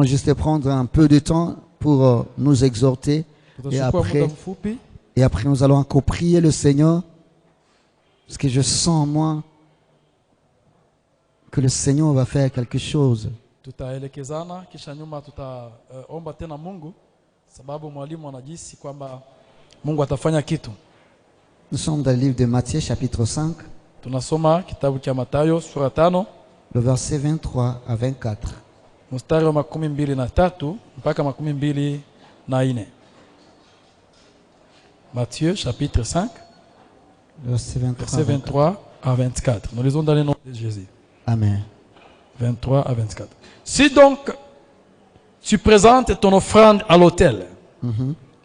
allons juste prendre un peu de temps pour nous exhorter. Et après, nous allons encore prier le Seigneur. Parce que je sens en moi que le Seigneur va faire quelque chose. Tutaelekezana kisha nyuma tutaomba tena Mungu sababu mwalimu anajisi kwamba Mungu atafanya kitu. Nous sommes dans le livre de Matthieu chapitre 5. Tunasoma kitabu cha Mathayo sura 5 le verset 23 à 24. Mstari wa 23 mpaka 24. Matthieu chapitre 5 verset 23 à 24. Nous lisons dans le nom de Jésus. Amen. 23 à 24. Si donc tu présentes ton offrande à l'autel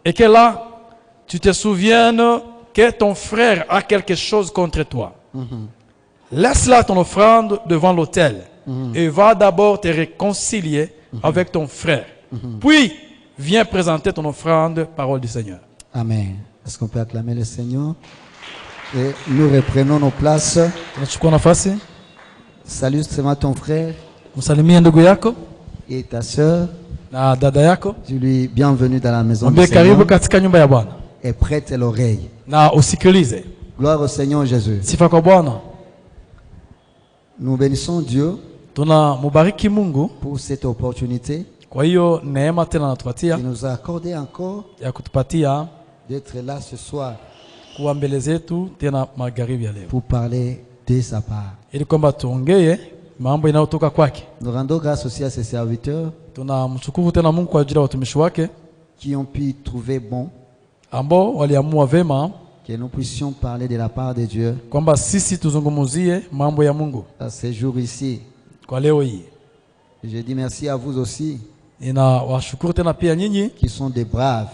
et que là tu te souviennes que ton frère a quelque chose contre toi, laisse là ton offrande devant l'autel et va d'abord te réconcilier avec ton frère. Puis viens présenter ton offrande, parole du Seigneur. Amen. Est-ce qu'on peut acclamer le Seigneur? Et nous reprenons nos places. Salut seulement ton frère et ta soeur. Dis-lui bienvenue dans la maison du Seigneur. Et prête l'oreille. Gloire au Seigneur Jésus. Nous bénissons Dieu pour cette opportunité qu'il nous a accordé encore d'être là ce soir pour parler de sa part. Nous rendons grâce aussi à ses serviteurs qui ont pu trouver bon que nous puissions parler de la part de Dieu à ces jours ici. Je dis merci à vous aussi qui sont des braves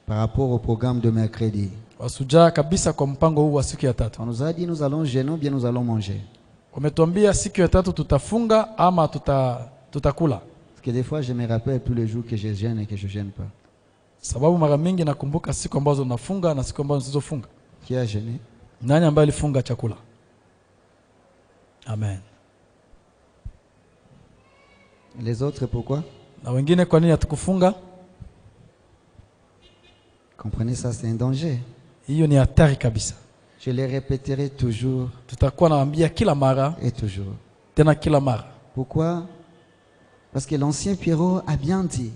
par rapport au programme de mercredi. On nous a dit nous allons jeûner ou bien nous allons manger. Parce que des fois je me rappelle tous les jours que je jeûne et que je ne jeûne pas. Qui a jeûné? Amen. Les autres pourquoi? Comprenez, ça c'est un danger. Je les répéterai toujours et toujours. Pourquoi? Parce que l'ancien Pierrot a bien dit.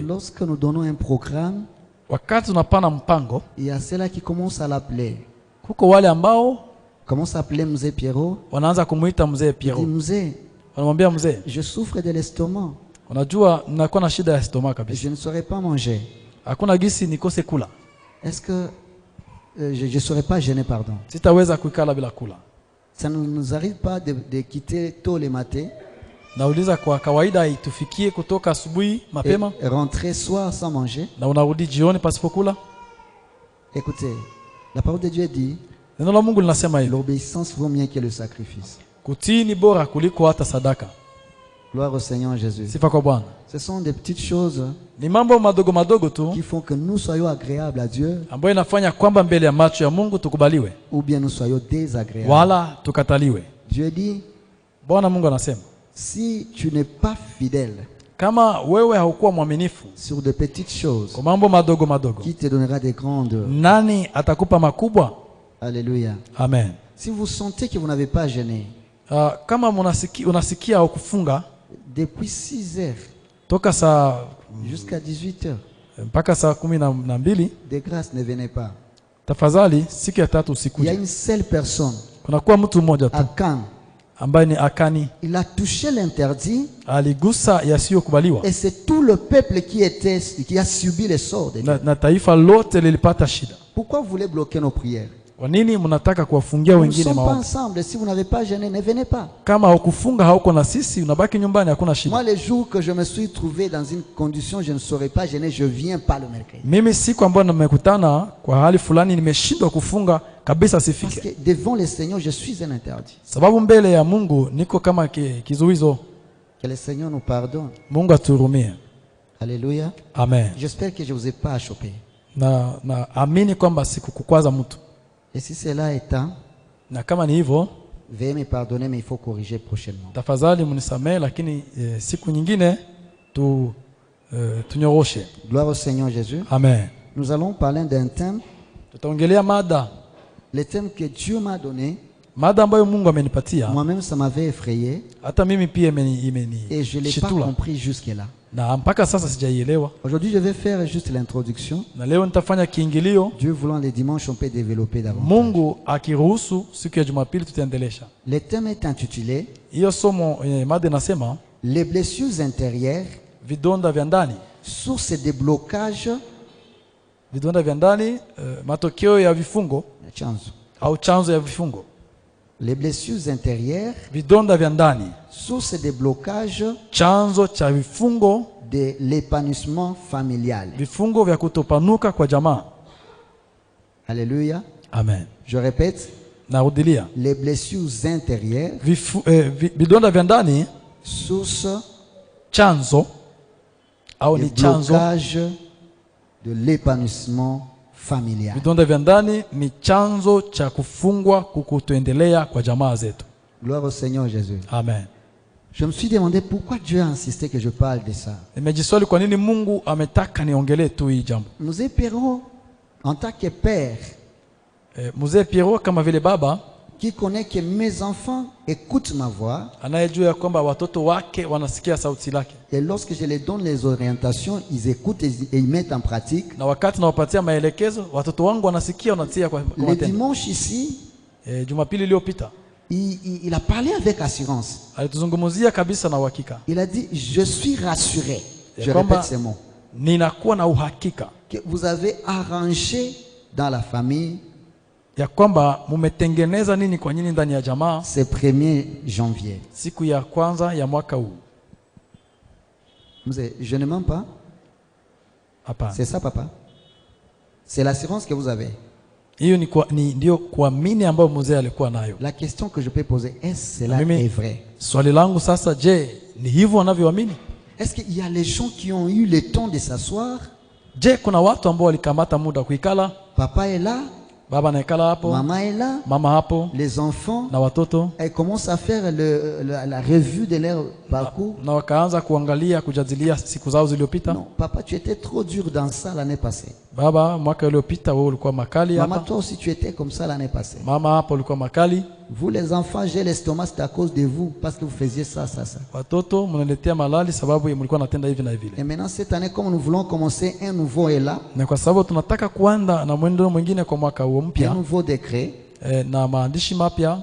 Lorsque nous donnons un programme, il y a ceux-là qui commencent à l'appeler. Comment s'appelait Mzee Pierrot? Il dit Mzee, je souffre de l'estomac. Je ne saurais pas manger. Est-ce que je ne saurais pas gêner, pardon. Ça ne nous arrive pas de quitter tôt le matin et rentrer soir sans manger. Écoutez, la parole de Dieu dit l'obéissance vaut mieux que le sacrifice. Gloire au Seigneur Jésus. Ce sont des petites choses qui font que nous soyons agréables à Dieu ou bien nous soyons désagréables. Dieu dit, si tu n'es pas fidèle sur de petites choses, qui te donnera des grandes? Alléluia. Amen. Si vous sentez que vous n'avez pas jeûné depuis 6 heures jusqu'à 18 heures, de grâce ne venez pas. Il y a une seule personne à Cannes. Il a touché l'interdit et c'est tout le peuple qui a subi le sort de Dieu. Pourquoi vous voulez bloquer nos prières? Nous ne sommes pas ensemble. Si vous n'avez pas jeûné, ne venez pas. Moi, les jours que je me suis trouvé dans une condition, je ne saurais pas gêner, je ne viens pas le mercredi. Parce que devant le Seigneur, je suis un interdit. Que le Seigneur nous pardonne. Alléluia. Amen. J'espère que je ne vous ai pas chopé. Et si cela est temps, Veuillez me pardonner, mais il faut corriger prochainement. Tafadhali munisamehe, lakini siku nyingine tunyoroshe. Gloire au Seigneur Jésus. Amen. Nous allons parler d'un thème. Tutaongelea mada. Le thème que Dieu m'a donné. Mada ambayo Mungu amenipatia. Moi-même ça m'avait effrayé. Hata mimi pia imeni. Et je l'ai pas compris jusque-là. Na mpaka sasa sijaielewa. Aujourd'hui je vais faire juste l'introduction. Na leo nitafanya kiingilio. Dieu voulant, les dimanches on peut développer davantage. Mungu akiruhusu siku ya Jumapili tutaendelesha. Le thème est intitulé. Hiyo somo mada nasema les blessures intérieures, vidonda vya ndani, source de blocage, vidonda vya ndani, matokeo ya vifungo chanzo au chanzo ya vifungo. Les blessures intérieures, vidonda vya ndani, source de blocage, chanzo cha vifungo de l'épanouissement familial, vifungo vya kutopanuka kwa jamaa. Alléluia. Amen. Je répète, narudilia, les blessures intérieures, vidonda vya ndani, source, chanzo au ni chanzo de l'épanouissement familial. Vidonda vya ndani ni chanzo cha kufungwa kukutoendelea kwa jamaa zetu. Gloire au Seigneur Jésus. Amen. Je me suis demandé pourquoi Dieu a insisté que je parle de ça. Nimejiswali kwa nini Mungu ametaka niongelee tu hii jambo. Mzee Pierrot en tant que père, Mzee Pierrot kama vile baba qui connaît que mes enfants écoutent ma voix, anayejua kwamba watoto wake wanasikia sauti lake, et lorsque je les donne les orientations, ils écoutent et ils mettent en pratique. Na wakati nawapatia maelekezo watoto wangu wanasikia, wanatia kwa matendo. Le dimanche ici, Jumapili iliyopita il a parlé avec assurance. Alituzungumzia kabisa na uhakika. Il a dit je suis rassuré. Je répète ces mots. Ninakuwa na uhakika que vous avez arrangé dans la famille ya kwamba mumetengeneza nini kwa nini ndani ya jamaa ce 1er janvier. Siku ya kwanza ya mwaka huu. Je ne mens pas. C'est ça papa. C'est l'assurance que vous avez. Hiyo ni ndio kuamini ambayo mzee alikuwa nayo. La question que je peux poser, est-ce cela est vrai? Swali langu sasa, je, ni hivyo wanavyoamini? Est-ce qu'il y a les gens qui ont eu le temps de s'asseoir? Je, kuna watu ambao walikamata muda kuikala? Papa est là. Baba naikala hapo. Maman est là. Mama hapo. Les enfants. Na watoto. Ils commencent à faire la revue de leur parcours. Na wakaanza kuangalia kujadilia siku zao zilizopita. Non, papa, tu étais trop dur dans ça l'année passée. Baba, mwaka uliopita wewe ulikuwa makali hapa. Maman, toi aussi tu étais comme ça l'année passée. Mama hapo ulikuwa makali. Vous les enfants, j'ai l'estomac, c'est à cause de vous parce que vous faisiez ça. Watoto mnaletea malali sababu mlikuwa natenda hivi na hivi. Et maintenant cette année, comme nous voulons commencer un nouveau élan, na kwa sababu tunataka kuanza na mwendo mwingine kwa mwaka huu mpya, un nouveau décret, na maandishi mapya,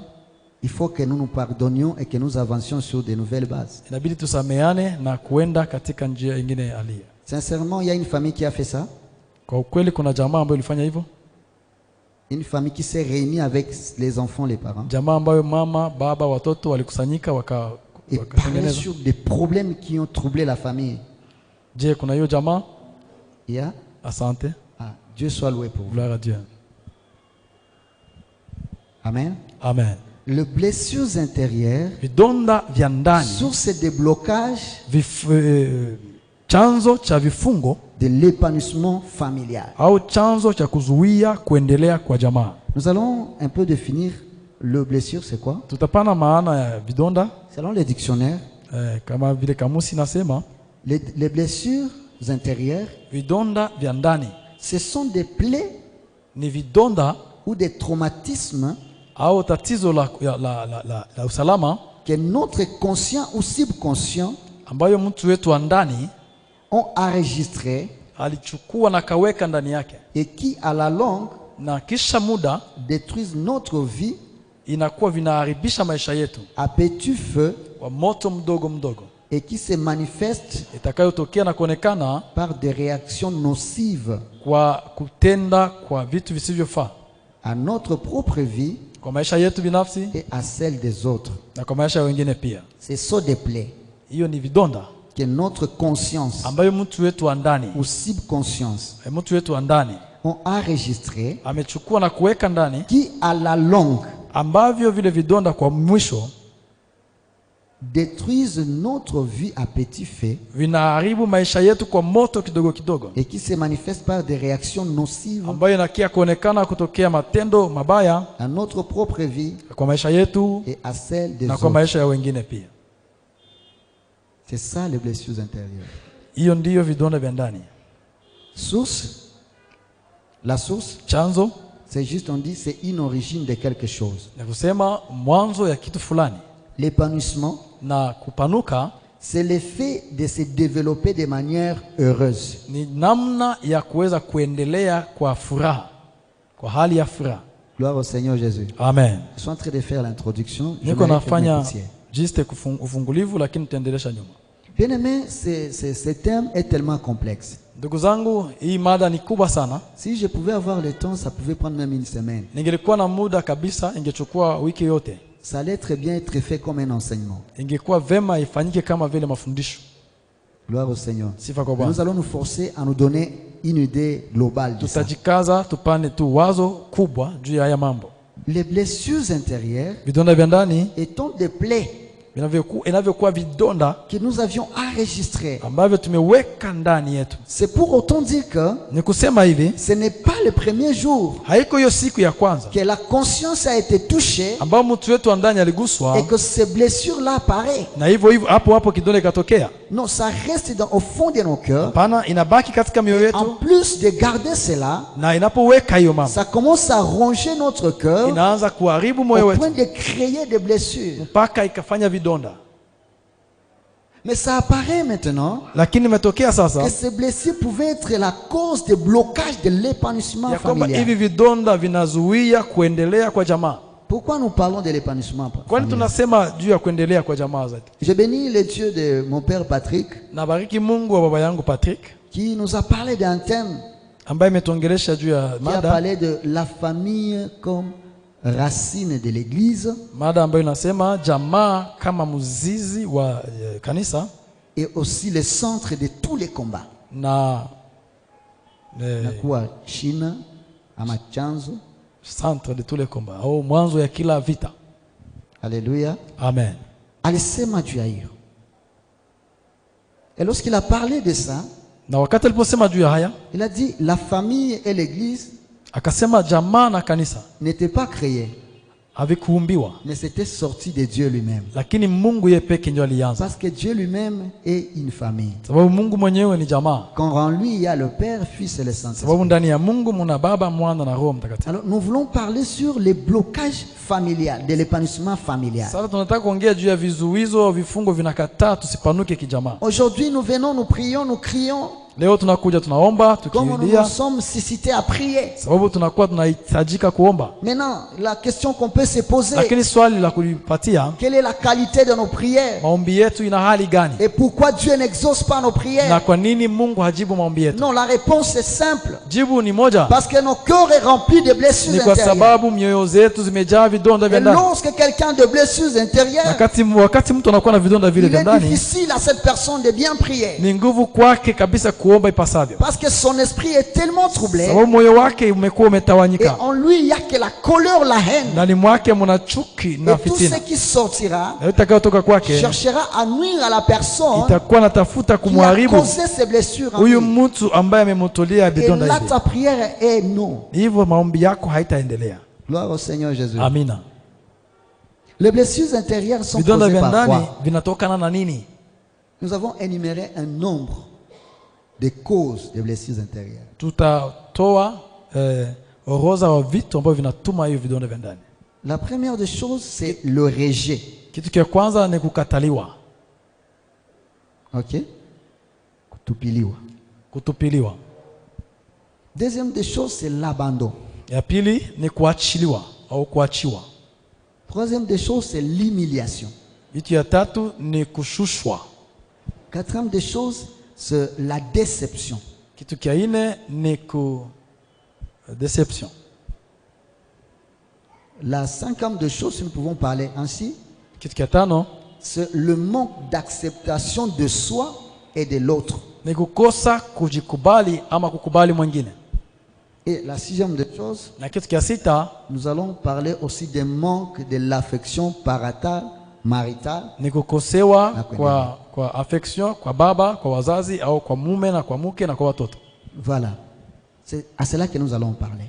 il faut que nous nous pardonnions et que nous avancions sur de nouvelles bases. Inabidi tusameane na kuenda katika njia nyingine alia. Sincèrement, il y a une famille qui a fait ça. Kwa ukweli kuna jamaa ambayo ilifanya hivyo. Une famille qui s'est réunie avec les enfants, les parents. Jamaa ambayo mama, baba, watoto walikusanyika wakatengeneza sur des problèmes qui ont troublé la famille. Je, kuna hiyo jamaa? Yeah. Asante. Dieu soit loué pour vous. Gloire à Dieu. Amen. Amen. Les blessures intérieures, vidonda vya ndani, source de blocage, chanzo cha vifungo de l'épanouissement familial, au chanzo cha kuzuia kuendelea kwa jamaa. Nous allons un peu définir le blessure, c'est quoi? Tutapana maana ya vidonda selon les dictionnaires. Kama vile kamusi nasema, les blessures intérieures, vidonda vya ndani, ce sont des plaies, ni vidonda ou des traumatismes au tatizo la usalama que notre conscient ou subconscient ambayo mtu wetu wa ndani ont enregistré, alichukua na kaweka ndani yake, et qui à la longue na kisha muda détruisent notre vie, inakuwa vinaharibisha maisha yetu à petit feu, kwa moto mdogo mdogo, et qui se manifeste itakayotokea na kuonekana par des réactions nocives kwa kutenda kwa vitu visivyofaa à notre propre vie, kwa maisha yetu binafsi et à celle des autres. na kwa maisha wengine pia. Ce sont des plaies. Hiyo ni vidonda que notre conscience ambayo mtu wetu wa ndani ou subconscience mtu wetu wa ndani ont enregistré, amechukua na kuweka ndani, qui à la longue ambavyo vile vidonda kwa mwisho détruisent notre vie à petit feu vinaharibu maisha yetu kwa moto kidogo kidogo, et qui se manifestent par des réactions nocives ambayo inakia kuonekana kutokea matendo mabaya à notre propre vie kwa maisha yetu et à celle des na kwa autres. maisha ya wengine pia. C'est ça les blessures intérieures. Hiyo ndiyo vidonda vya ndani. Source, la source, Chanzo c'est juste, on dit, c'est une origine de quelque chose. na kusema mwanzo ya kitu fulani, L'épanouissement, na kupanuka c'est l'effet de se développer de manière heureuse. ni namna ya kuweza kuendelea kwa furaha, kwa hali ya furaha. Gloire au Seigneur Jésus. Amen. Je suis en train de faire l'introduction. Je Niko mérite que vous nafanya m'écoutiez. jiste ufungulivu, lakini tutaendelesha nyuma. Bien aimé, ce thème est tellement complexe. Ndugu zangu, hii mada ni kubwa sana. Si je pouvais avoir le temps, ça pouvait prendre même une semaine. Ningelikuwa na muda kabisa, ingechukua wiki yote. Ça allait très bien être fait comme un enseignement. Ingekuwa vema ifanyike kama vile mafundisho. Gloire au Seigneur. Sifa kwa Nous Bwana. allons nous forcer à nous donner une idée globale de ça. Tutajikaza tupane tu wazo kubwa juu ya haya mambo. Les blessures intérieures Vidonda vya ndani étant des plaies inavyokuwa vidonda que nous avions enregistrées. ambavyo tumeweka ndani yetu. C'est pour autant dire que Ni kusema hivi, ce n'est pas le premier jour haiko hiyo siku ya kwanza que la conscience a été touchée ambao mtu wetu wa ndani aliguswa et que ces blessures-là apparaissent. na hivyo hapo kidonda ikatokea. Non, ça reste au fond de nos cœurs. Hapana, inabaki katika mioyo En yetu, plus de garder cela, na inapoweka hiyo mambo ça commence à ronger notre cœur inaanza kuharibu moyo au point wetu de créer des blessures. mpaka ikafanya vidonda. Mais ça apparaît maintenant Lakini imetokea sasa que ces blessures pouvaient être la cause de blocage de l'épanouissement ya kwamba hivi familial. vidonda vinazuia kuendelea kwa jamaa. Pourquoi nous parlons de l'épanouissement Kwani familial? tunasema juu ya kuendelea kwa jamaa zetu? Je bénis le Dieu de mon père Patrick Nabariki Mungu wa baba yangu Patrick qui nous a parlé d'un thème, ambaye ametuongelesha juu ya qui a parlé de la famille comme racine de l'église mada ambayo inasema jamaa kama mzizi wa kanisa et aussi le centre de tous les combats. na Nakuwa China ama chanzo. centre de tous les combats au mwanzo ya kila vita. Alléluia. Amen. Alisema juu ya hiyo. Et lorsqu'il a parlé de ça, Na wakati aliposema juu ya haya il a dit la famille et l'église akasema jamaa na kanisa n'étaient pas créés, havikuumbiwa, mais c'était sorti de Dieu lui-même. lakini Mungu yeye peke ndio alianza, Parce que Dieu lui-même est une famille. sababu Mungu mwenyewe ni jamaa, Quand en lui il y a le Père, Fils et le sababu Saint-Esprit. ndani ya Mungu muna Baba, Mwana na Roho Mtakatifu. Alors nous voulons parler sur les blocages familiaux, de l'épanouissement familial. Sasa tunataka kuongea juu ya vizuizo, vifungo vinakataa tusipanuke kijamaa. Aujourd'hui nous venons, nous prions, nous crions, Leo tunakuja tunaomba comme nous tukirudia, nous sommes suscités à prier. sababu tunakuwa tunahitajika kuomba. Maintenant, la question qu'on peut se poser, Lakini swali la kulipatia, quelle est la qualité de nos prières? maombi yetu ina hali gani? Et pourquoi Dieu n'exauce pas nos Na prières? kwa nini Mungu hajibu maombi yetu? Non, la réponse est simple. Jibu ni moja, Parce que nos cœurs est rempli de blessures ni kwa intérieures. sababu mioyo zetu zimejaa vidonda vya Et ndani. lorsque quelqu'un de blessures intérieures, Wakati mtu anakuwa na vidonda vile il vya est ndani, difficile à cette personne de bien prier. ni nguvu kwake kabisa kuomba ipasavyo, Parce que son esprit est tellement troublé. sababu moyo wake umekuwa Et umetawanyika, en lui, il n'y a que la colère, la haine. ndani mwake muna chuki na Et tout fitina, ce qui sortira na itakayotoka kwake cherchera à nuire à la personne itakuwa natafuta qui a kumharibu causé ces blessures en huyu lui. mtu ambaye amemtolea Et vidonda là, hivi. ta prière est non. Hivyo maombi yako haitaendelea. Gloire au Seigneur Jésus. Amina. Les blessures intérieures sont Vidonda causées vya par ndani quoi? vinatokana na nini? Nous avons énuméré un nombre de causes de blessures intérieures. Tutatoa orodha wa vitu ambavyo vinatuma hiyo vidonda vya ndani. La première des choses, c'est le rejet. Kitu cha kwanza ni kukataliwa, Ok? Kutupiliwa. kutupiliwa. Deuxième des choses, c'est l'abandon. Ya pili ni kuachiliwa au kuachiwa. Troisième des choses, c'est l'humiliation. Vitu ya tatu ni kushushwa. Quatrième des choses, c'est la déception. Kitu kia ine ni deception. La cinquième des choses, si nous pouvons parler ainsi, Kitu kia tano c'est le manque d'acceptation de soi et de l'autre. ni kukosa kujikubali ama kukubali mwingine. Et la sixième des choses, Na kitu kia sita nous allons parler aussi des manques de l'affection parental marital, ni kukosewa kwa affection, kwa baba, kwa wazazi au kwa mume na kwa mke na kwa watoto. Voilà. C'est à cela que nous allons parler.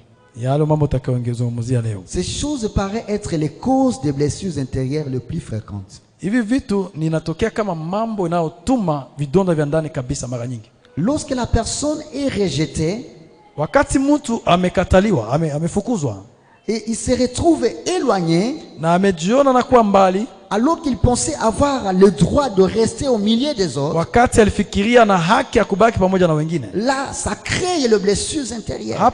Ces choses paraissent être les causes des blessures intérieures les plus fréquentes. Lorsque la personne est rejetée, et il se retrouve éloigné, alors qu'il pensait avoir le droit de rester au milieu des autres, là, ça crée les blessures intérieures.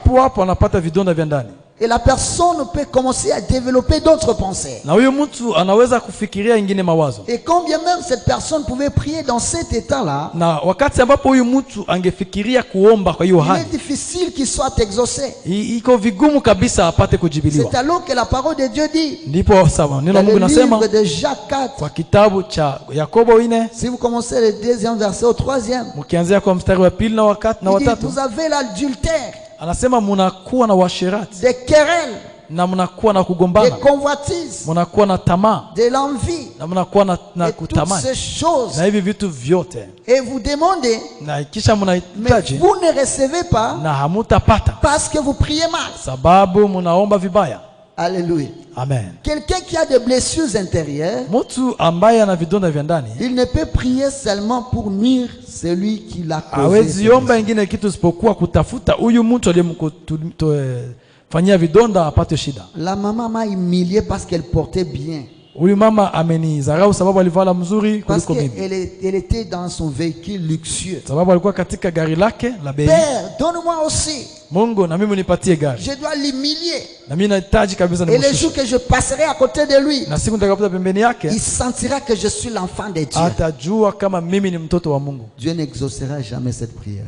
Et la personne peut commencer à développer d'autres pensées. Et quand bien même cette personne pouvait prier dans cet état-là, il est difficile qu'il soit exaucé. C'est alors que la parole de Dieu dit, dans le livre de Jacques 4, si vous commencez le 2e verset au 3e, il dit, vous avez l'adultère, des querelles, des convoitises, de l'envie, et toutes ces choses. Et vous demandez, mais vous ne recevez pas parce que vous priez mal. Alléluia. Amen. Quelqu'un qui a des blessures intérieures, il ne peut prier seulement pour nuire celui qui l'a causé. La maman m'a humilié parce qu'elle portait bien. Parce qu'elle était dans son véhicule luxueux. Père, donne-moi aussi. Je dois l'humilier. Et le jour que je passerai à côté de lui, il sentira que je suis l'enfant de Dieu. Dieu n'exaucera jamais cette prière.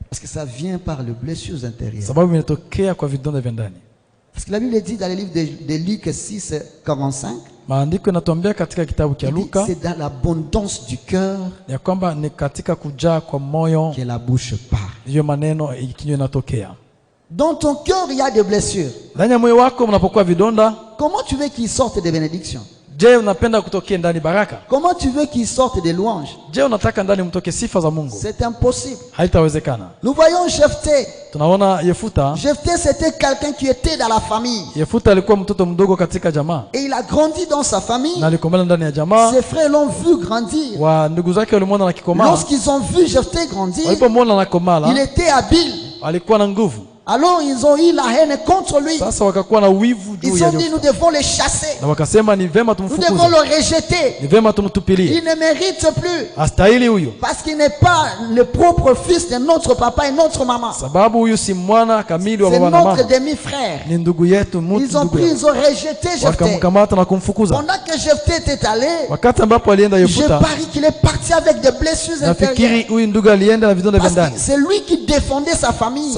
Parce que ça vient par les blessures intérieures. Parce que la Bible dit dans le livre de Luc 6, 45, c'est dans l'abondance du cœur que la bouche parle. Dans ton cœur, il y a des blessures. Comment tu veux qu'il sorte des bénédictions? Comment tu veux qu'il sorte des louanges? C'est impossible. Nous voyons Jephthé. Jephthé, c'était quelqu'un qui était dans la famille. Et il a grandi dans sa famille. Ses frères l'ont vu grandir. Lorsqu'ils ont vu Jephthé grandir, il était habile. Alors ils ont eu la haine contre lui. Ils ont dit, nous devons les chasser. Nous devons le rejeter. Il ne mérite plus. Parce qu'il n'est pas le propre fils de notre papa et notre maman. C'est notre demi-frère. Ils ont pris, ils ont rejeté Jephthé. Pendant que Jephthé était allé, je parie qu'il est parti avec des blessures intérieures. Parce que c'est lui qui défendait sa famille.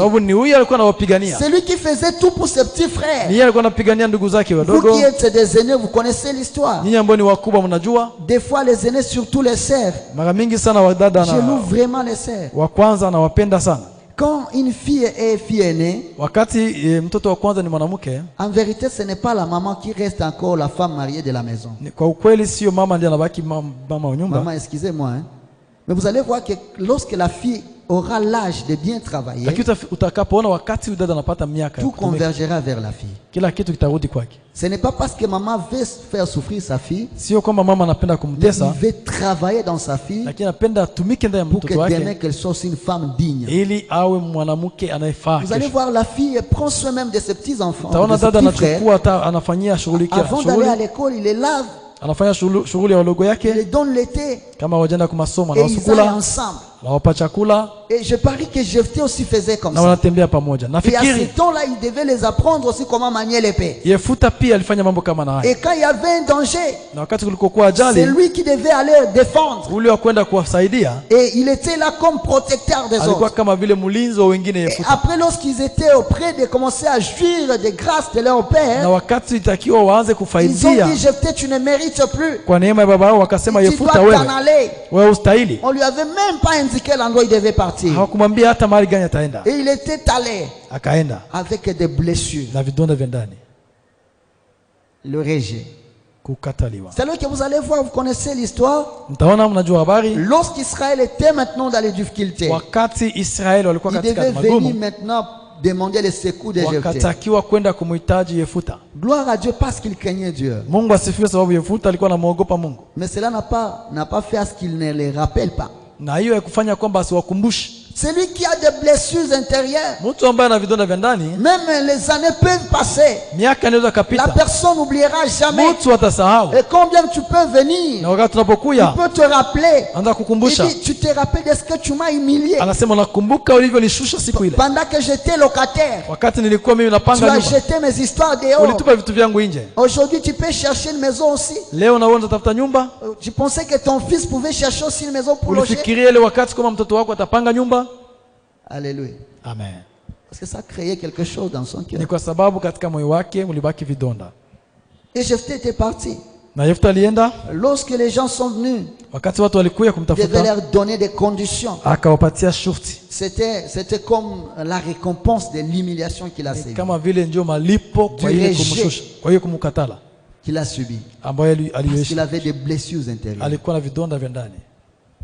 C'est lui qui faisait tout pour ses petits frères. Vous qui êtes des aînés, vous connaissez l'histoire. Des fois les aînés, surtout les sœurs, je loue vraiment les sœurs. Quand une fille est fille aînée, en vérité ce n'est pas la maman qui reste encore la femme mariée de la maison. Maman, excusez-moi, hein. Mais vous allez voir que lorsque la fille aura l'âge de bien travailler, tout convergera vers la fille. Ce n'est pas parce que maman veut faire souffrir sa fille, il veut travailler dans sa fille pour que demain qu'elle soit aussi une femme digne. Vous allez voir, la fille prend soin même de ses petits enfants, de ses petits frères. Avant d'aller à l'école, il les lave, il les donne l'été, et ils allent ensemble. Et je parie que Jephthé aussi faisait comme ça. Et à ce temps-là, il devait les apprendre aussi comment manier l'épée. Et quand il y avait un danger, c'est lui qui devait aller défendre. Et il était là comme protecteur des autres. Et après, lorsqu'ils étaient auprès de commencer à jouir des grâces de leur père, ils ont dit, Jephthé, tu ne mérites plus. Tu dois t'en aller. On lui avait même pas indiqué l'endroit où il devait partir. Et il était allé avec des blessures. Le rejet. Kukataliwa. C'est là que vous allez voir, vous connaissez l'histoire. Mtaona mnajua habari. Lorsqu'Israël était maintenant dans les difficultés, Wakati Israeli walikuwa il katika devait venir magumu, maintenant demander les secours de Jephthé. wakatakiwa kwenda kumhitaji Yefuta. Gloire à Dieu parce qu'il craignait Dieu. Mungu asifiwe sababu Yefuta alikuwa anamuogopa Mungu. Mais cela n'a pas fait à ce qu'il ne les rappelle pas. Na hiyo haikufanya kwamba asiwakumbushe. Celui qui a des blessures intérieures, Mtu ambaye ana vidonda vya ndani, même les années peuvent passer, miaka inaweza la kapita, personne n'oubliera jamais. mtu atasahau. Et combien tu peux venir, Na wakati il tunapokuya peut te rappeler. anza Il kukumbusha, dit, tu te rappelles de ce que tu m'as humilié anasema nakumbuka ulivyonishusha siku ile, pendant que j'étais locataire. wakati nilikuwa mimi Tu napanga as nyumba, jeté mes histoires dehors. ulitupa vitu vyangu nje. Aujourd'hui, tu peux chercher une maison aussi. Leo na wewe unatafuta nyumba. Tu pensais que ton fils pouvait chercher aussi une maison pour loger? Ulifikiria ile wakati kama mtoto wako atapanga nyumba? Alléluia. Amen. Parce que ça créait quelque chose dans son cœur. Ni kwa sababu katika moyo wake ulibaki vidonda. Et Jephthé était parti. Na Yefuta alienda, Lorsque les gens sont venus, wakati watu walikuja il devait kumtafuta, leur donner des conditions. akawapatia shurti. C'était comme la récompense de l'humiliation qu'il a Ni subie, kama vile ndio malipo kwa Du ile rejet. kumshusha, kwa hiyo kumkatala qu'il a subi. ambayo Parce qu'il aliyoishi. avait des blessures intérieures. Alikuwa na vidonda vya ndani.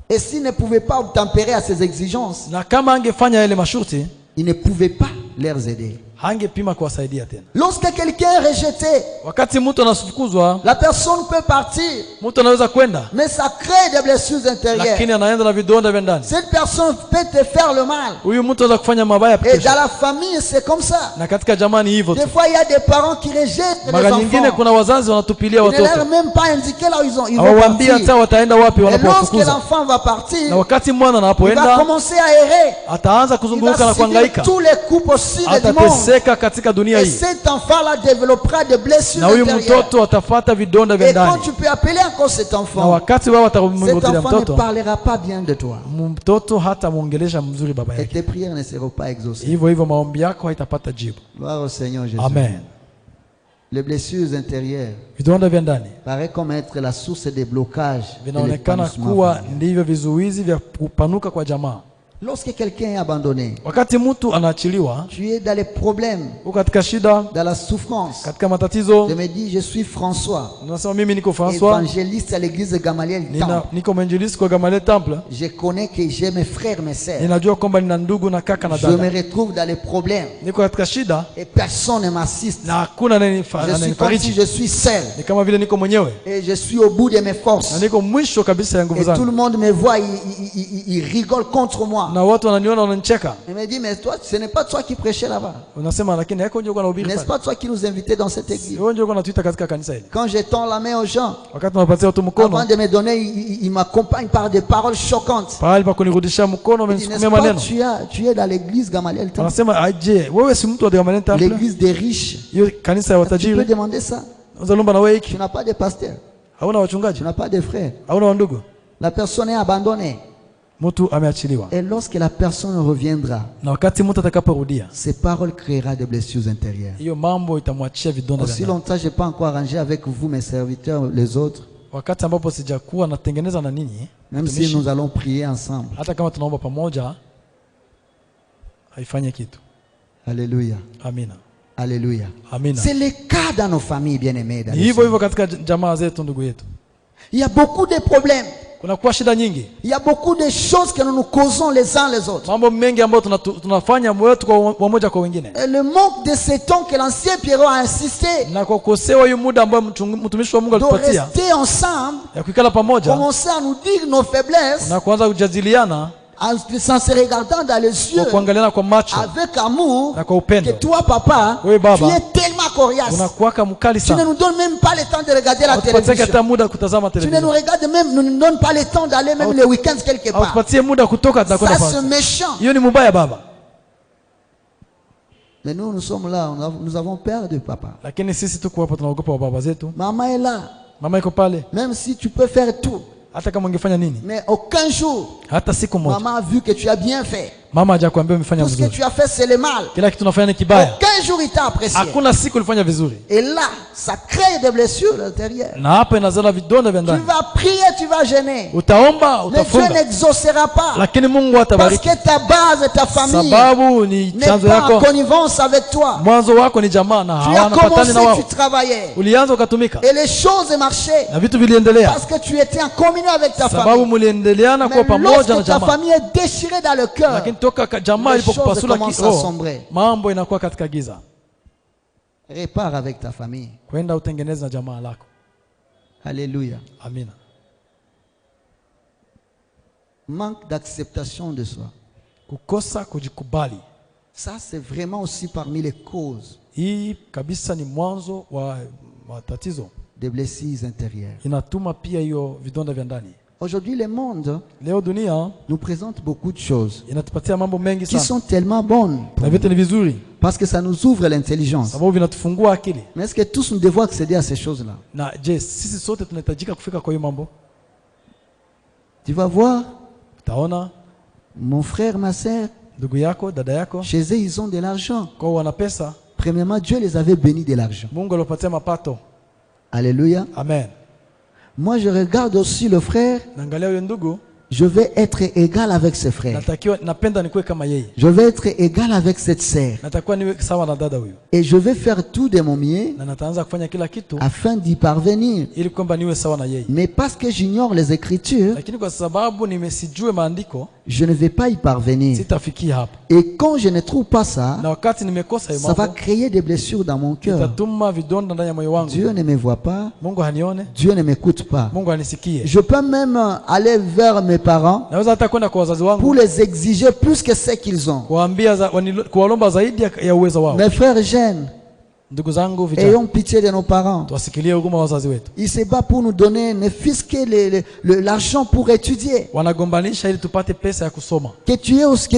Et s'il ne pouvait pas obtempérer à ses exigences, Na kama angefanya ile masharti, il ne pouvait pas leur aider. hangepima kuwasaidia tena. Lorsque quelqu'un est rejeté, Wakati mtu anafukuzwa, la personne peut partir, mtu anaweza kwenda, mais ça crée des blessures intérieures. lakini anaenda na vidonda vya ndani. Cette personne peut te faire le mal. Huyu mtu anaweza kufanya mabaya Et dans kesho. la famille, c'est comme ça. Na katika jamani hivyo tu. Des fois, il y a des parents qui rejettent les Mara nyingine enfants. kuna wazazi wanatupilia Ils ne leur watoto. même pas indiqué là où ils vont Hawawaambii hata partir. wataenda wapi Et lorsque wanapowafukuza. l'enfant va partir, Na wakati mwana il va anapoenda, commencer à errer. ataanza Il kuzunguka va na subir kuhangaika. tous les coups possibles du monde. Atateseka katika dunia Et hii. cet enfant-là développera des blessures Na huyu intérieures. mtoto atafata vidonda vya Et quand ndani. tu peux appeler encore cet Na enfant, wakati wao cet watamwongelea enfant ne mtoto, parlera pas bien de toi. mtoto hata muongelesha mzuri baba Et yake. tes prières ne seront pas exaucées. Hivyo hivyo maombi yako haitapata jibu. Gloire au Seigneur Jésus. Amen. Les blessures intérieures Vidonda vya ndani paraît comme être la source des blocages. et vinaonekana l'épanouissement kuwa familial. ndivyo vizuizi vya kupanuka kwa jamaa. Lorsque quelqu'un est abandonné, Wakati mtu anaachiliwa, tu es dans les problèmes, uko katika shida, dans la souffrance. katika matatizo, Je me dis, je suis François, unasema mimi niko François, évangéliste à l'église de Gamaliel Temple. niko mwinjilisti kwa Gamaliel Temple. Je connais que j'ai mes frères, mes sœurs. Ninajua kwamba nina ndugu na kaka na Je me dada. retrouve dans les problèmes Niko katika shida et personne ne m'assiste. na hakuna Je suis comme si ananifariji. je suis seul Ni kama vile niko mwenyewe et je suis au bout de mes na forces. niko mwisho kabisa ya nguvu Et tout le zangu, monde me voit, il rigole contre moi. na watu wananiona wananicheka. Il me dit, mais toi, ce n'est pas toi qui prêchais là-bas. Unasema lakini haiko ndio kwa nahubiri N'est-ce pale. pas toi qui nous invitais dans cette église? Wewe ndio unatuita katika kanisa hili. Quand je tends la main aux gens, Wakati unapatia watu avant mkono, de me donner, il m'accompagne par des paroles choquantes. pahali pa kunirudishia mkono Il dit, n'est-ce amenisukumia pas, maneno. tu es dans l'église Gamaliel Temple, Anasema aje, wewe si mtu wa Gamaliel Temple? l'église des riches. Hiyo kanisa ya Tu peux watajiri. demander ça. Uzalumba na wewe Tu hiki. n'as pas de pasteur, Hauna tu wachungaji, n'as pas de frères. hauna wandugu. La personne est abandonnée. Mtu ameachiliwa. Et lorsque la personne reviendra, Na wakati mtu atakaporudia, ces paroles créera des blessures intérieures. hiyo mambo itamwachia vidonda vya Aussi ndani. longtemps, je n'ai pas encore arrangé avec vous, mes serviteurs, les autres, Wakati ambapo sijakuwa natengeneza na ninyi, même si watumishi, nous allons prier ensemble. hata kama tunaomba pamoja, haifanye kitu. Alléluia. Amina. Alléluia. Amina. C'est le cas dans nos familles bien-aimées. dans Ni le hivyo Seigneur. hivyo katika jamaa zetu, ndugu yetu. Il y a beaucoup de problèmes. Kuna kuwa shida nyingi, Il y a beaucoup de choses que nous nous causons les uns les autres. mambo mengi ambayo tunafanya wetu kwa wamoja kwa wengine, Et le manque de ce temps que l'ancien Pierrot a insisté na kwa kukosewa hiyo muda ambayo mtumishi wa Mungu de alitupatia rester ensemble, ya kuikala pamoja commencer à nous dire nos faiblesses, na kuanza kujadiliana sans se regardant dans les kwa yeux, kuangaliana kwa macho avec amour, na kwa que upendo. toi, papa, Oui, baba. tu es tellement coriace. Unakuwaka mkali Tu ne sana, nous donnes même pas le temps de regarder la hautupatie hata télévision. muda kutazama Tu ne nous televisheni, regardes même, nous ne donnes pas le temps d'aller même les week-ends quelque part. hautupatie muda kutoka Ça, tunakwenda c'est pale. méchant. Hiyo ni mubaya baba, Mais nous sommes là, nous avons peur de papa. lakini sisi tuko hapa tunaogopa wa baba zetu. Maman est là, Mama iko pale, même si tu peux faire tout. hata kama ungefanya nini, Mais aucun jour, hata siku moja maman a vu que tu as bien fait. mama hajakwambia umefanya Tout ce que vizuri, tu as fait, c'est le mal. kila kitu unafanya ni kibaya. Aucun Jamais jour il t'a apprécié. Hakuna siku ulifanya vizuri. Et là, ça crée des blessures à l'intérieur. Na hapa inazala vidonda vya Tu ndani. vas prier, tu vas gêner. Utaomba, Mais Dieu utafunga. n'exaucera pas. Lakini Mungu Parce atabariki. que ta base et ta famille Sababu ni n'est chanzo pas en yako. connivence avec toi. Mwanzo wako ni jamaa na Tu as hawana patani commencé, na wao. tu travaillais. Ulianza ukatumika. Et les choses marchaient. Na vitu viliendelea. Parce que tu étais en communion avec ta Sababu famille. muliendeleana kwa Mais pamoja na lorsque ta jamaa. famille est déchirée dans le cœur, Lakini toka jamaa les choses ilipopasula commencent à sombrer. mambo inakuwa katika giza. Répare avec ta famille. Kwenda utengeneze na jamaa lako. Alléluia. Amina. Manque d'acceptation de soi. Kukosa kujikubali. Ça, c'est vraiment aussi parmi les causes Hii kabisa ni mwanzo wa matatizo. des blessures intérieures. Inatuma pia hiyo vidonda vya ndani. Aujourd'hui, le monde Leo dunia nous présente beaucoup de choses inatupatia mambo mengi qui sana. sont tellement bonnes Na vitu ni vizuri parce que ça nous ouvre l'intelligence. sababu vinatufungua akili. Mais est-ce que tous nous devons accéder à ces choses-là? Na je, sisi sote tunahitajika kufika kwa hiyo mambo? Tu vas voir, Utaona mon frère, ma sœur, ndugu yako, dada yako, chez eux, ils ont de l'argent. kwa wana pesa, Premièrement, Dieu les avait bénis de l'argent. Mungu aliwapatia mapato. Alléluia. Amen. Moi, je regarde aussi le frère. Naangalia huyo ndugu, Je vais être égal avec ce frère. natakiwa napenda nikuwe kama yeye. Je vais être égal avec cette sœur. Natakuwa niwe sawa na dada huyo. Et je vais faire tout de mon mieux Na nataanza kufanya kila kitu afin d'y parvenir. ili kwamba niwe sawa na yeye. Mais parce que j'ignore les Écritures, Lakini kwa sababu nimesijue maandiko, je ne vais pas y parvenir. sitafikia hapo. Et quand je ne trouve pas ça, Na wakati nimekosa hiyo ça va mambo, créer des blessures dans mon cœur. itatuma vidonda ndani ya moyo wangu. Dieu ne me voit pas. Mungu hanione, Dieu ne m'écoute pas. Mungu hanisikie. Je peux même aller vers mes parents Naweza hata kwenda kwa wazazi pour wangu les exiger plus que ce qu'ils ont. kuwalomba zaidi ya uwezo wao. Mes frères jeunes, Ndugu zangu vijana, ayons pitié de nos parents. tuwasikilie huruma wazazi wetu. Ils se battent pour nous donner ne fût-ce que l'argent pour étudier. Wanagombanisha ili tupate pesa ya kusoma. Que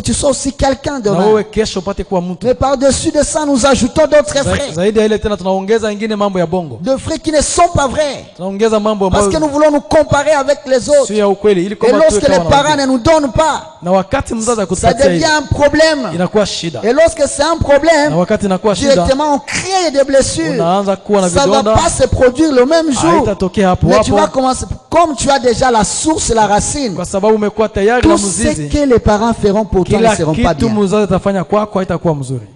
tu sois aussi quelqu'un Na demain. wewe kesho upate kuwa mtu. Mais par-dessus de ça, nous ajoutons d'autres frères. Zaidi ya ile tena tunaongeza ingine mambo ya bongo. De frères qui ne sont pas vrais. Tunaongeza mambo Parce que ambayo nous voulons nous comparer avec les autres. sio ya ukweli ili Et kwamba tuwe lorsque les kama parents wengine. ne nous donnent pas, Na wakati mzazi ça akutupatia devient hiyo un problème. inakuwa shida. Et lorsque c'est un Na problème, wakati inakuwa shida, directement on crée des blessures. unaanza kuwa na Ça ne va vidonda. pas se produire le même jour. Haitatokea hapo Mais tu vas hapo commencer, comme tu as déjà la source, la racine, kwa sababu umekuwa tayari na tout ce mzizi. que les parents feront pour toi ne Kila seront pas kitu bien. mzazi atafanya kwako haitakuwa mzuri.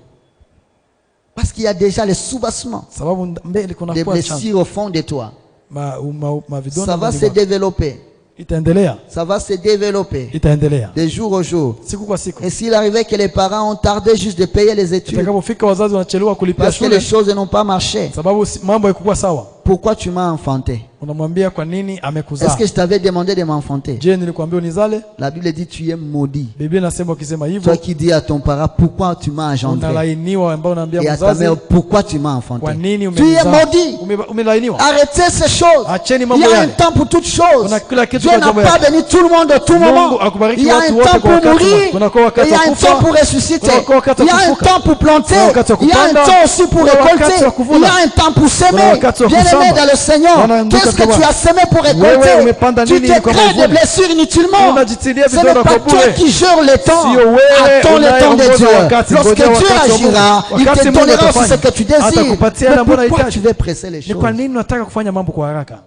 Parce qu'il y a déjà les soubassements, Sababu mbele des kuna kuwa chanzo. blessures au fond de toi. Vidonda Ça va se ndani mwako. développer. Itaendelea. Ça va se développer Itaendelea. de jour au jour. Siku kwa siku. Et s'il arrivait que les parents ont tardé juste de payer les études Itakapofika wazazi wanachelewa kulipia parce que shule les choses n'ont pas marché, sababu mambo haikuwa sawa. pourquoi tu m'as enfanté? Unamwambia kwa nini Est-ce amekuzaa? que je t'avais demandé de m'enfanter? Je, nilikwambia unizale? La Bible dit tu es maudit. Biblia inasema ukisema hivyo Toi qui dis à ton parent pourquoi tu m'as engendré unalainiwa, ambao unaambia et à ta mzazi mère pourquoi tu m'as enfanté. kwa nini Tu es umenizaa? maudit. Umelainiwa. Arrêtez ces choses. Acheni Il mambo y a un yale. temps pour toutes choses. Kuna kila kitu Dieu kwa n'a jambo pas yake. béni tout le monde à tout moment. Mungu akubariki Il y a watu un wote temps kwa pour wakati mourir. kuna kwa Et wakati il y a wa un kufa. temps pour ressusciter. Kuna kwa wakati Il wa y a un kufufuka. temps pour planter. Kuna wakati wa Il y a un kupanda. temps aussi pour Kuna wakati récolter. wa kuvuna. Il y a un temps pour Kuna s'aimer. wakati wa Bien-aimé kusamba. dans le Seigneur, Wana ndugu qu'est-ce que katika tu as semé pour récolter? Wewe umepanda Tu nini te kwa crées des mavuno? blessures inutilement. Unajitilia Ce n'est vidonda pas kwa toi bure. qui gères le temps. Sio wewe Attends le temps de unayeongoza Dieu. wakati. Lorsque Ngojea Dieu wakati wa Mungu. agira, il Wakati te Mungu donnera aussi atafanya. ce que tu désires. Atakupatia Mais na mbona pourquoi unahitaji? tu veux presser les Ni kwa choses? nini unataka kufanya mambo kwa haraka?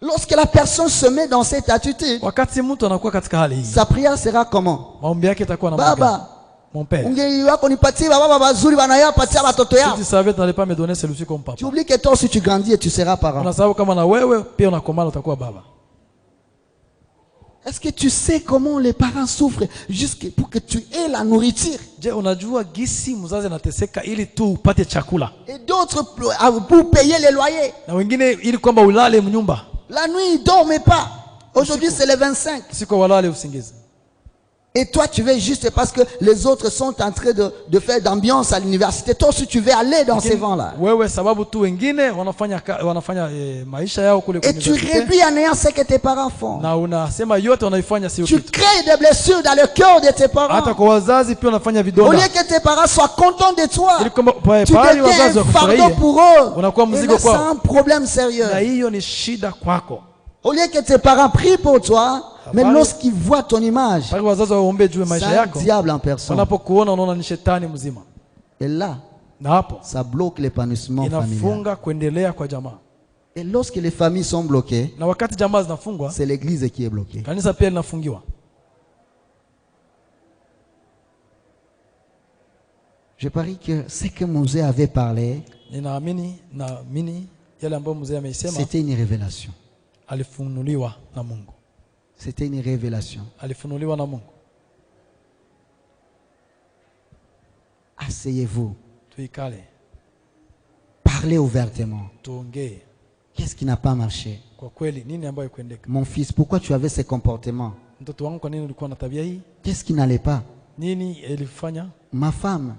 Lorsque la personne se met dans cette attitude, Wakati mtu anakuwa katika hali hii, sa prière sera comment? maombi yake itakuwa na maana gani? Baba, Mon père, ungeli wako nipatie baba bazuri banayapatia watoto si yao. tu savais, tu n'allais pas me donner celui-ci comme Tu papa. oublies que toi aussi tu grandis et tu seras parent. Unasahau kama na wewe pia unakomana utakuwa baba. Est-ce que tu sais comment les parents souffrent jusqu'à pour que tu aies la nourriture? Je, unajua gisi mzazi anateseka ili tu upate chakula, Et d'autres pour payer les loyers. na wengine ili kwamba ulale mnyumba, La nuit, ils ne dorment pas. Aujourd'hui, c'est le 25. siko walale usingizi. Et toi, tu veux juste parce que les autres sont en train de faire d'ambiance à l'université. Toi aussi, tu veux aller dans ces vents-là. Wewe sababu tu wengine wanafanya maisha yao kule Et tu réduis en ayant ce que tes parents font. na unasema yote wanaifanya sio Tu kitu. crées des blessures dans le cœur de tes parents. Hata kwa wazazi pia wanafanya Au lieu vidonda. que tes parents soient contents de toi, Ili kwamba tu pale deviens wazazi un fardeau wakufurahie, pour eux. unakuwa Et mzigo là, c'est kwao. un problème sérieux. Na hiyo ni shida kwako. Au lieu que tes parents prient pour toi, Mais lorsqu'ils voient ton image, c'est un diable en personne. Et là, ça bloque l'épanouissement familial. Et lorsque les familles sont bloquées, c'est l'église qui est bloquée. Je parie que ce que Moïse avait parlé, c'était une révélation. C'était une révélation. Asseyez-vous. Parlez ouvertement. Qu'est-ce qui n'a pas marché? Mon fils, pourquoi tu avais ces comportements? Qu'est-ce qui n'allait pas? Ma femme,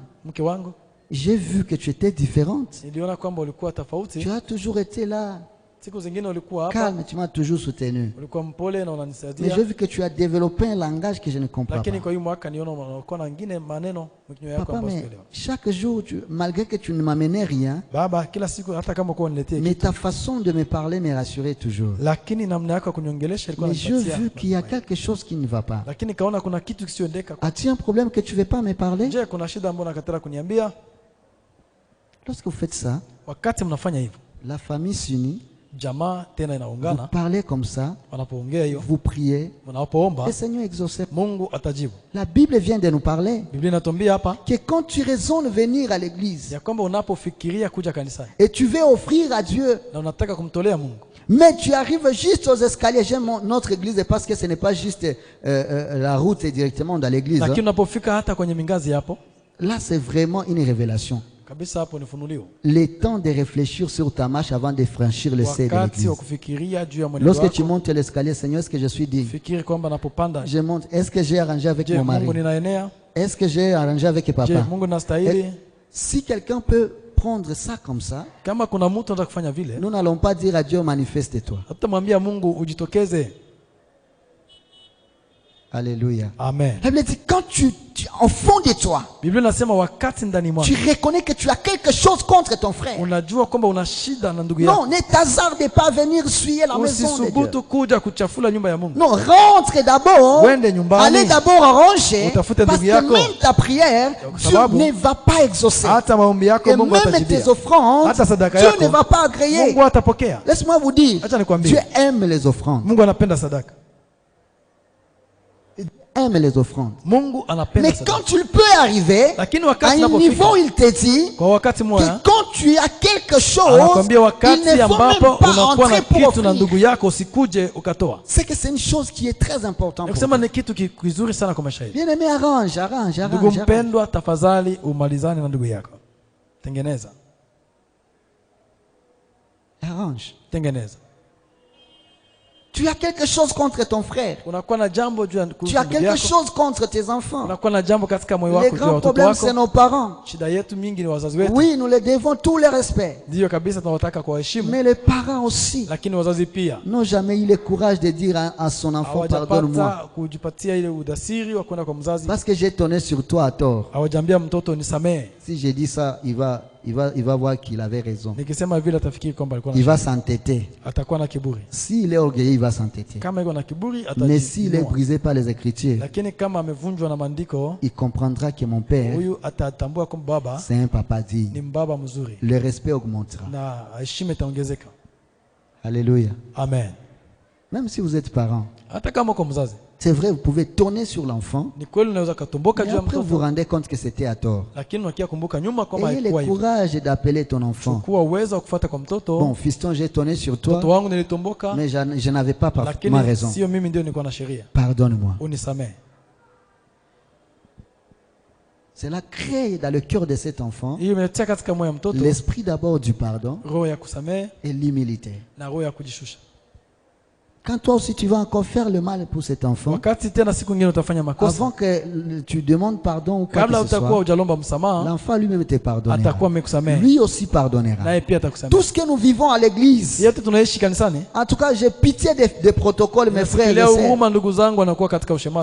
j'ai vu que tu étais différente. Tu as toujours été là. Calme, tu m'as toujours soutenu. Mais j'ai vu que tu as développé un langage que je ne comprends pas. Papa, mais chaque jour, malgré que tu ne m'amenais rien, mais ta façon de me parler me rassurait toujours. Mais j'ai vu qu'il y a quelque chose qui ne va pas. As-tu un problème que tu ne veux pas me parler? Lorsque vous faites ça, la famille s'unit. Vous parlez comme ça, vous priez, le Seigneur exauce. La Bible vient de nous parler que quand tu raisonnes venir à l'église et tu veux offrir à Dieu, mais tu arrives juste aux escaliers. J'aime notre église parce que ce n'est pas juste la route directement dans l'église. Là, c'est vraiment une révélation. Le temps de réfléchir sur ta marche avant de franchir le seuil de l'église. Lorsque tu montes l'escalier, Seigneur, est-ce que je suis digne? Je monte. Est-ce que j'ai arrangé avec mon mari? Est-ce que j'ai arrangé avec papa? Et si quelqu'un peut prendre ça comme ça, nous n'allons pas dire à Dieu manifeste-toi. Alléluia. Amen. La Bible dit quand tu au fond de toi, tu reconnais que tu as quelque chose contre ton frère. Non, ne t'hasarde pas à venir suyer la maison de Dieu. Non, rentre d'abord. Allez d'abord arranger. Parce que même ta prière, Dieu ne va pas exaucer. Et même tes offrandes, Dieu ne va pas agréer. Laisse-moi vous dire, Dieu aime les offrandes. Aime les offrandes. Mais quand tu peux arriver à un niveau, il te dit que quand tu as quelque chose, il ne faut même pas entrer pour offrir. C'est que c'est une chose qui est très importante pour toi. Bien-aimé, arrange. Arrange. Tu as quelque chose contre ton frère. Tu as quelque chose contre tes enfants. Les grands problèmes, c'est nos parents. Oui, nous les devons tout le respect. Mais les parents aussi n'ont jamais eu le courage de dire à son enfant, pardonne-moi. Parce que j'ai tourné sur toi à tort. Si j'ai dit ça, il va voir qu'il avait raison. Il va s'entêter. S'il est orgueilleux, il va s'entêter. Mais s'il est brisé par les Écritures, il comprendra que mon père, c'est un papa digne. Le respect augmentera. Alléluia. Amen. Même si vous êtes parent, c'est vrai, vous pouvez tourner sur l'enfant, mais après vous vous rendez compte que c'était à tort. Ayez le courage d'appeler ton enfant. Bon, fiston, j'ai tourné sur toi, mais je n'avais pas parfaitement raison. Pardonne-moi. Cela crée dans le cœur de cet enfant l'esprit d'abord du pardon et l'humilité. Quand toi aussi tu vas encore faire le mal pour cet enfant, avant que tu demandes pardon ou quoi que ce soit, l'enfant lui-même te pardonnera. Lui aussi pardonnera. Tout ce que nous vivons à l'église, en tout cas j'ai pitié des protocoles, mes frères et sœurs.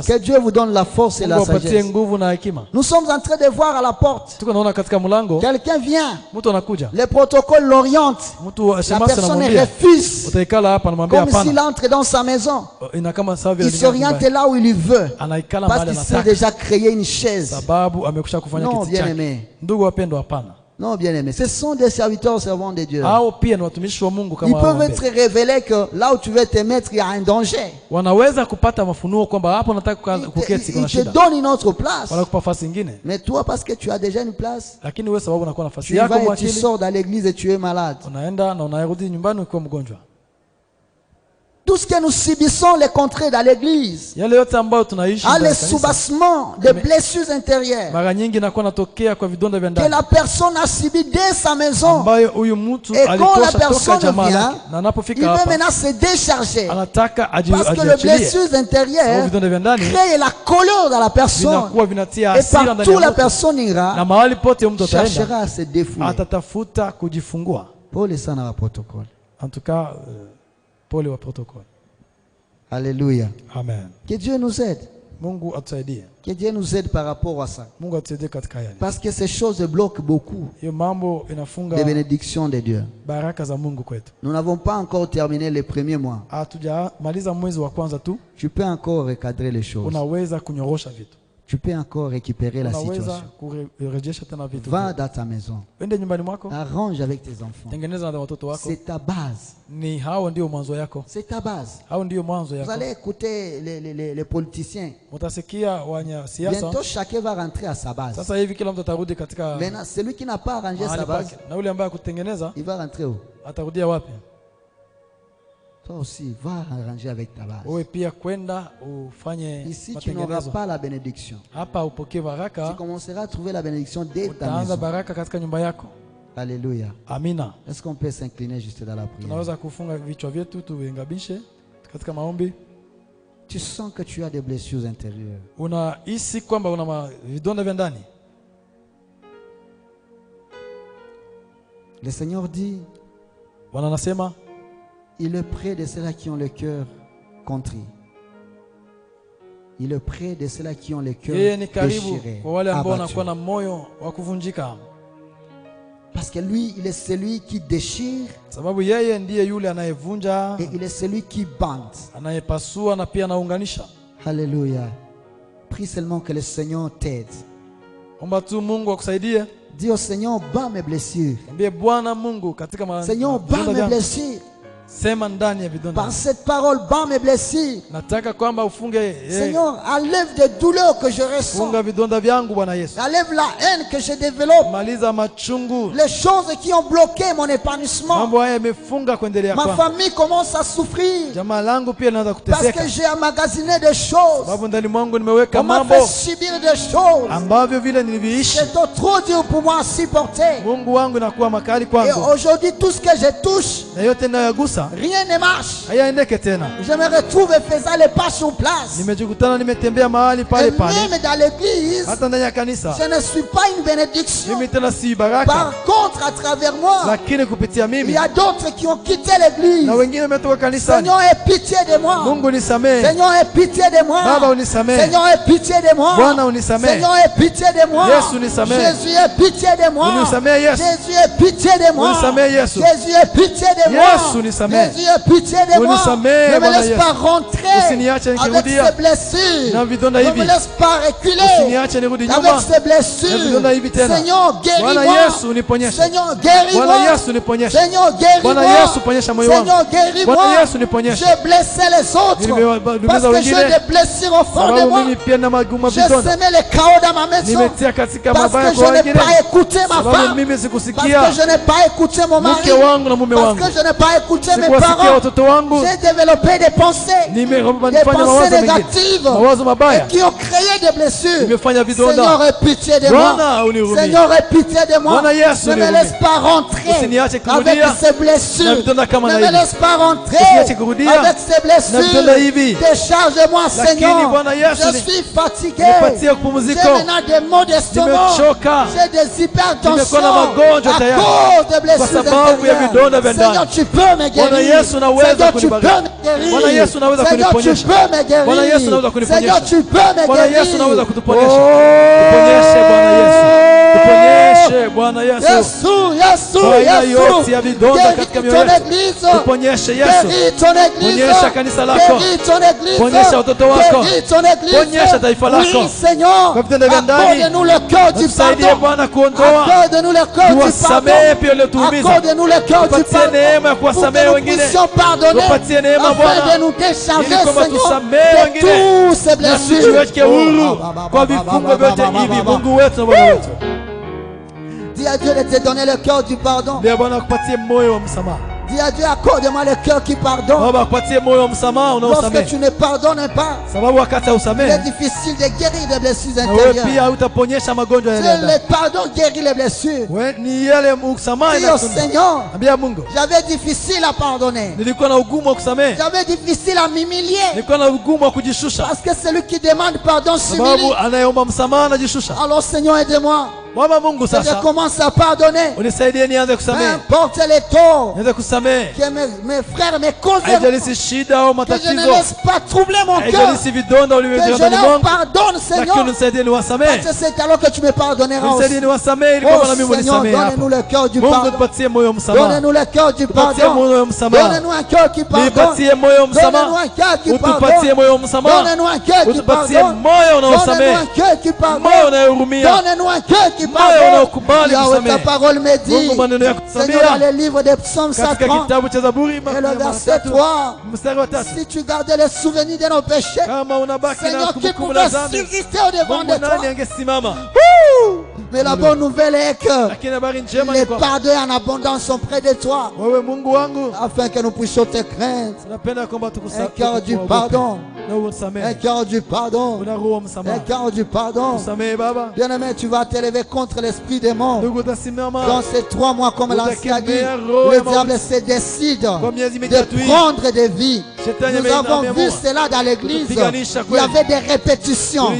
Que Dieu vous donne la force et la sagesse. Nous sommes en train de voir à la porte, quelqu'un vient, les protocoles l'orientent, la personne refuse, comme s'il entre dans sa maison. Il s'oriente là où il veut. Parce qu'il s'est déjà créé une chaise. Non, bien aimé. Non, bien aimé. Ce sont des serviteurs servants de Dieu. Ils peuvent être révélés que là où tu veux te mettre, il y a un danger. Ils te donnent une autre place. Mais toi, parce que tu as déjà une place, tu vas et tu sors dans l'église et tu es malade. Tout ce que nous subissons les contrées dans l'église a les soubassements des blessures intérieures que la personne a subi dès sa maison. Et quand la personne vient, il veut maintenant se décharger parce que les blessures intérieures créent la colère dans la personne. Et partout la personne ira, cherchera à se défouler. Paul est ça dans le protocole. En tout cas, Paul wa protocole. Alléluia. Amen. Que Dieu nous aide. Mungu atusaidie. Que Dieu nous aide par rapport à ça. Mungu atusaidie katika yale. Parce que ces choses bloquent beaucoup hiyo mambo inafunga les bénédictions de Dieu. Baraka za Mungu kwetu. Nous n'avons pas encore terminé les premiers mois. Hatujamaliza mwezi wa kwanza tu. Tu peux encore recadrer les choses. Unaweza kunyorosha vitu. Tu peux encore récupérer la situation. Va dans ta maison. Arrange avec tes enfants. C'est ta base. C'est ta base. Vous allez écouter les politiciens. Bientôt chacun va rentrer à sa base. Maintenant, celui qui n'a pas arrangé sa base, il va rentrer où? Toi aussi, va arranger avec ta base. Ici, tu n'auras pas la bénédiction. Tu commenceras à trouver la bénédiction dès ta maison. Alléluia. Amina. Est-ce qu'on peut s'incliner juste dans la prière? Tu sens que tu as des blessures intérieures. Le Seigneur dit, il est près de ceux-là qui ont le cœur contrit. Il est près de ceux-là qui ont le cœur déchiré, abattu. Parce que lui, il est celui qui déchire et il est celui qui bande. Alléluia. Prie seulement que le Seigneur t'aide. Dis au Seigneur, bats mes blessures. Seigneur, bats mes blessures. Par cette parole, bats mes blessures. Seigneur, enlève des douleurs que je ressens. Enlève la haine que je développe. Les choses qui ont bloqué mon épanouissement. Ma famille commence à souffrir parce que j'ai emmagasiné des choses. On m'a fait subir des choses. C'est trop dur pour moi à supporter. Et aujourd'hui, tout ce que je touche, rien ne marche. Je me retrouve faisant les pas sur place. Et même dans l'église, je ne suis pas une bénédiction. Par contre, à travers moi, il y a d'autres qui ont quitté l'église. Seigneur, aie pitié de moi. Seigneur, aie pitié de moi. Seigneur, aie pitié de moi. Seigneur, aie pitié de moi. Jésus, aie pitié de moi. Jésus, aie pitié de moi. Jésus, aie pitié de moi. Jésus, aie pitié de moi. Ne me laisse pas rentrer avec ces blessures. Ne me laisse pas reculer avec ces blessures. Seigneur, guéris-moi. Seigneur, guéris-moi. Seigneur, guéris-moi. Seigneur, guéris-moi. J'ai blessé les autres parce que j'ai des blessures au fond de moi. J'ai semé le chaos dans ma maison parce que je n'ai pas écouté ma femme, parce que je n'ai pas écouté mon mari, parce que je n'ai pas écouté mes parents. J'ai développé des pensées négatives et qui ont créé des blessures. Seigneur, aie pitié de moi. Seigneur, aie pitié de moi. Ne me laisse pas rentrer avec ces blessures. Ne me laisse pas rentrer avec ces blessures. Décharge-moi, Seigneur. Je suis fatigué. J'ai maintenant des maux d'estomac. J'ai des hypertensions à cause des blessures intérieures. Seigneur, tu peux me guérir. Seigneur, tu peux me guérir. Seigneur, tu peux me guérir. Seigneur, tu peux me guérir. Tuponyeshe Bwana Yesu. Guéris ton église. Tuponyeshe Yesu. Ponyesha kanisa lako. Ponyesha watoto wako. Ponyesha taifa lako. Oui, Seigneur. Accorde-nous le cœur du pardon. Accorde-nous le cœur du pardon. Accorde-nous le cœur du pardon. Pour que nous puissions pardonner. Afin de nous décharger, Seigneur, de tous ces blessures. Dis à Dieu de te donner le cœur du pardon. Dis à Dieu, accorde-moi le cœur qui pardonne. Lorsque tu ne pardonnes pas, il est difficile de guérir les blessures intérieures. Seul le pardon guérit les blessures. Dis au Seigneur, j'avais difficile à pardonner. J'avais difficile à m'humilier. Parce que celui qui demande pardon s'humilie. Alors Seigneur, aide-moi. Je commence à pardonner. Peu importe les torts que mes frères me causent, que je ne laisse pas troubler mon cœur, que je leur pardonne, Seigneur, parce que c'est alors que tu me pardonneras aussi. Oh Seigneur, donne-nous le cœur du pardon. Donne-nous le cœur du pardon. Donne-nous un cœur qui pardonne. Donne-nous un cœur qui pardonne. Donne-nous un cœur qui pardonne. Donne-nous un cœur qui pardonne. Donne-nous un cœur qui pardonne. Yahweh, ta parole me dit, Seigneur, dans le livre des psaumes 130 et le verset 3, si tu gardais les souvenirs de nos péchés, Seigneur, qui pouvait subsister au-devant de toi. Mais la bonne nouvelle est que les pardons en abondance sont près de toi, afin que nous puissions te craindre. Un cœur du pardon. Un cœur du pardon. Un cœur du pardon. Bien-aimé, tu vas t'élever contre l'esprit des morts. Dans ces 3 mois, comme l'ancien a dit, le diable se décide de prendre des vies. Nous avons vu cela dans l'église. Il y avait des répétitions.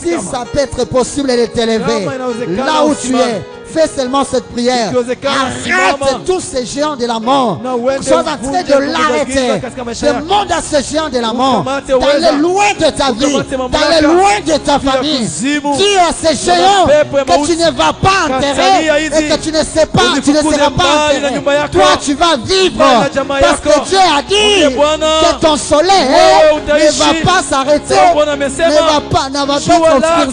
Si ça peut être possible de t'élever là où tu es, fais seulement cette prière. Arrête tous ces géants de la mort. Sois en train de l'arrêter. Demande à ces géants de la mort d'aller loin de ta vie, d'aller loin de ta famille. Dis à ces géants que tu ne vas pas enterrer et que tu ne sais pas, tu ne seras pas enterré. Toi, tu vas vivre parce que Dieu a dit que ton soleil ne va pas s'arrêter, ne va pas t'obscurcir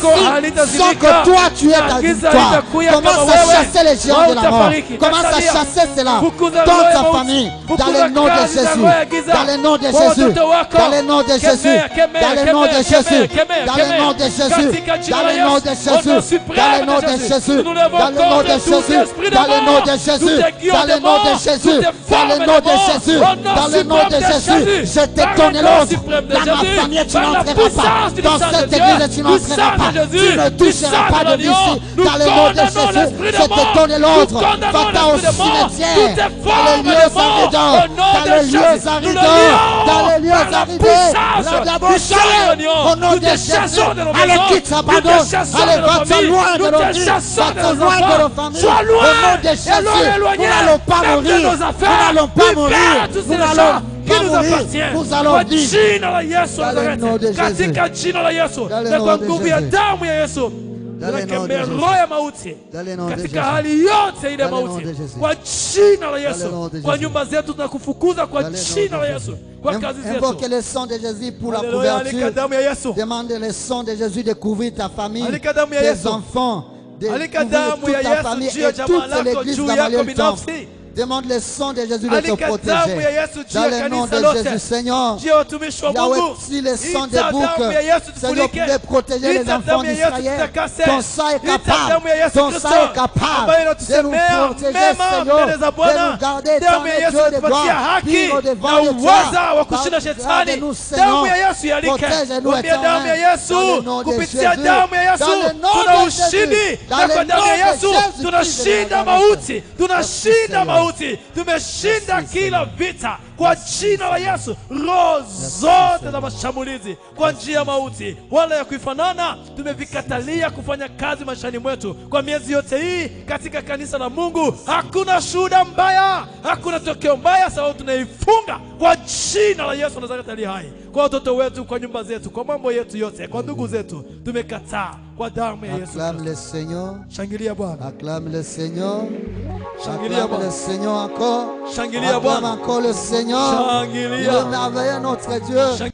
sans que toi tu aies ta victoire. Commence à chasser les géants de la mort. Commence à chasser cela dans ta famille. Dans le nom de Jésus. Dans le nom de Jésus. Dans le nom de Jésus. Dans le nom de Jésus. Dans le nom de Jésus. Dans le nom de Jésus. Dans le nom de Jésus. Dans le nom de Jésus. Dans le nom de Jésus. Dans le nom de Jésus. Dans le nom de Jésus. Dans le nom de Jésus. Je te donne l'ordre. Dans ma famille, tu n'entreras pas. Dans cette église, tu n'entreras pas. Tu ne toucheras pas de ici. Dans le nom de Jésus. Je te donne l'ordre. Va-t'en au cimetière. Dans les lieux aridants. Dans les lieux aridants. Dans les lieux aridés. Au nom de Jésus. Allez, quitte sa pardon. Allez, va-t'en loin de nos vies. Va-t'en loin de nos familles. Au nom de Jésus. Nous n'allons pas mourir. Nous n'allons pas mourir. Nous n'allons pas mourir. Nous allons vivre. Dans le nom de Jésus. Dans le nom de Jésus. Tunakemea roho ya mauti katika hali yote ile mauti kwa jina la Yesu. Kwa nyumba zetu tunakufukuza kwa jina la Yesu. Kwa kazi zetu. Invoque le sang de Jésus pour la couverture. Demande le sang de Jésus de couvrir ta famille, tes enfants, de couvrir toute ta famille et toute l'église d'Amaliel Temple. Demande le sang de Jésus de te protéger. Dans le nom de Jésus, Seigneur. Yahweh, si le sang des boucs, Seigneur, pouvait protéger les enfants d'Israël. Ton sang est capable. Ton sang est capable de nous protéger, Seigneur, de nous garder dans les Dieu de gloire, vivre devant le toi. Garde-nous, Seigneur. Protège-nous éternel. Dans le nom de Jésus. Dans le nom de Jésus. Dans le nom de Jésus. Tumeshinda kila vita kwa jina la Yesu. Roho zote za mashambulizi kwa njia ya mauti wala ya kuifanana tumevikatalia kufanya kazi maishani mwetu kwa miezi yote hii katika kanisa la Mungu. Hakuna shuhuda mbaya, hakuna tokeo mbaya, sababu tunaifunga kwa jina la Yesu Nazareti aliye hai. Kwa watoto wetu, kwa nyumba zetu, kwa mambo yetu yote, kwa ndugu zetu tumekataa Acclame le Seigneur. Shangilia Bwana. Acclame le Seigneur. Shangilia Acclame le Seigneur encore. Shangilia Acclame Bwana. encore le Seigneur. Il Shangilia. est merveilleux notre Dieu.